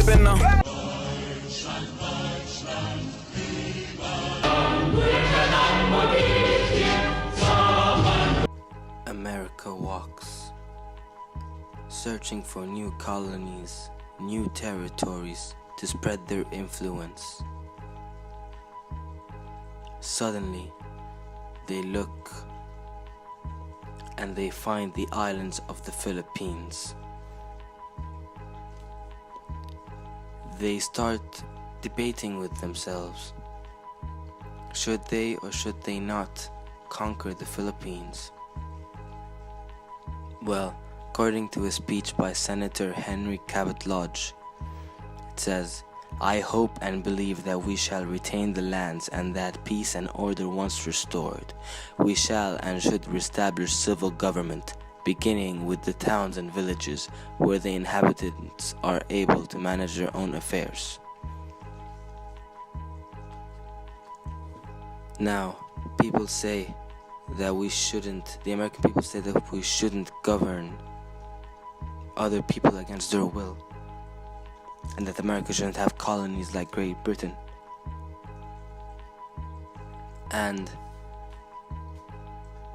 dipping now. America walks, searching for new colonies, new territories to spread their influence. Suddenly, they look and they find the islands of the Philippines. They start debating with themselves. Should they or should they not conquer the Philippines? Well, according to a speech by Senator Henry Cabot Lodge, it says, "I hope and believe that we shall retain the lands and that peace and order once restored, we shall and should reestablish civil government, beginning with the towns and villages where the inhabitants are able to manage their own affairs." Now, people say that the American people say that we shouldn't govern other people against their will, and that America shouldn't have colonies like Great Britain. And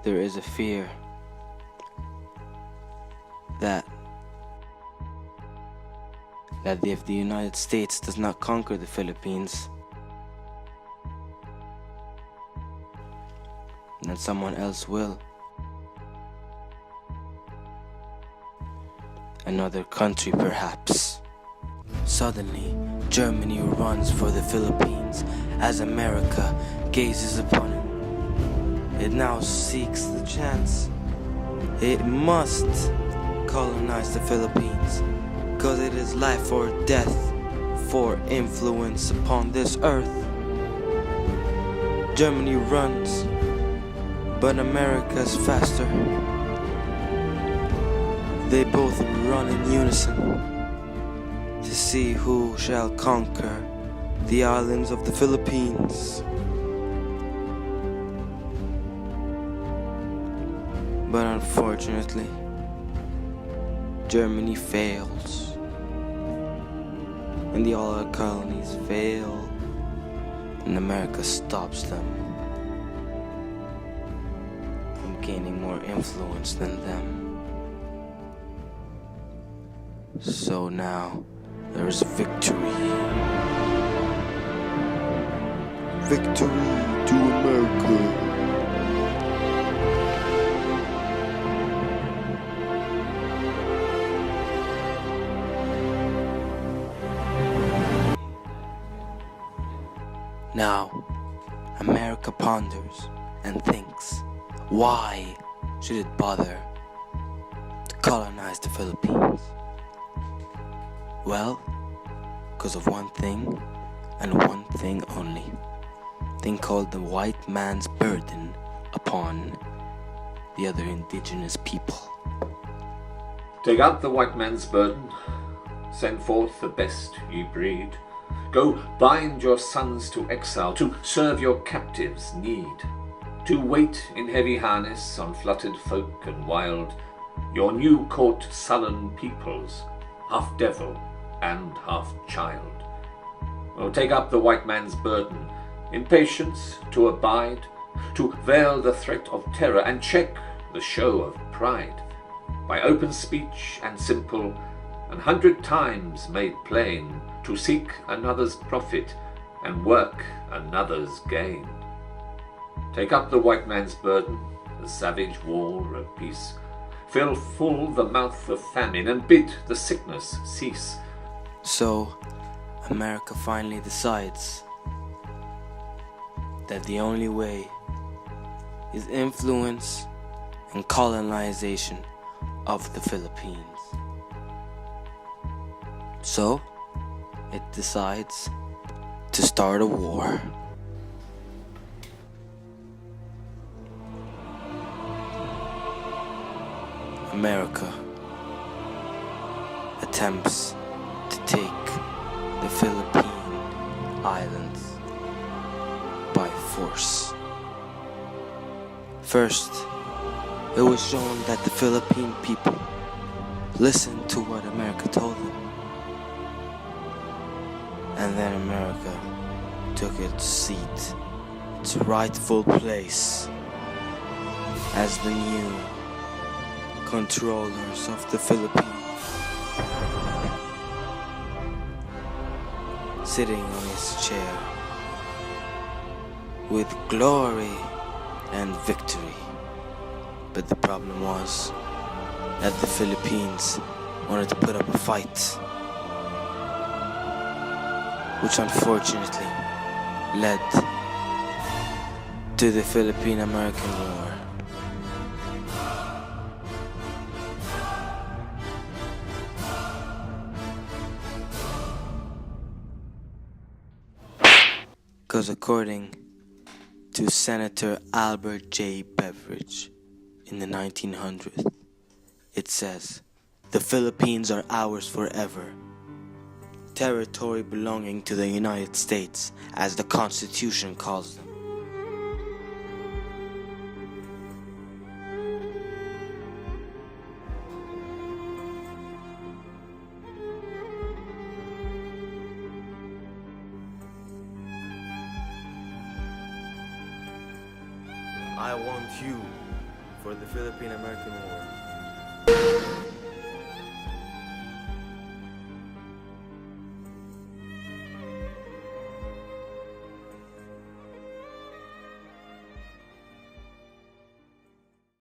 there is a fear that if the United States does not conquer the Philippines, then someone else will. Another country, perhaps. Suddenly, Germany runs for the Philippines as America gazes upon it. It now seeks the chance. It must colonize the Philippines, because it is life or death for influence upon this earth. Germany runs, but America's faster. They both run in unison to see who shall conquer the islands of the Philippines. But unfortunately, Germany fails, and the Allied colonies fail, and America stops them from gaining more influence than them. So now there is victory. Victory to America. Now, America ponders and thinks, why should it bother to colonize the Philippines? Well, because of one thing, and one thing only. A thing called the white man's burden upon the other indigenous people. Take up the white man's burden, send forth the best ye breed. Go bind your sons to exile, to serve your captives' need, to wait in heavy harness on fluttered folk and wild, your new caught sullen peoples, half devil and half child. Oh, take up the white man's burden, in patience to abide, to veil the threat of terror and check the show of pride, by open speech and simple, 100 times made plain, to seek another's profit and work another's gain. Take up the white man's burden, the savage war of peace, fill full the mouth of famine and bid the sickness cease. So, America finally decides that the only way is influence and colonization of the Philippines. So, it decides to start a war. America attempts to take the Philippine Islands by force. First, it was shown that the Philippine people listened to what America told them. And then America took its seat, its rightful place as the new controllers of the Philippines. Sitting on his chair with glory and victory. But the problem was that the Philippines wanted to put up a fight, which unfortunately led to the Philippine-American War. Because according to Senator Albert J. Beveridge in the 1900s, it says, "The Philippines are ours forever, territory belonging to the United States, as the Constitution calls them." I want you for the Philippine-American War.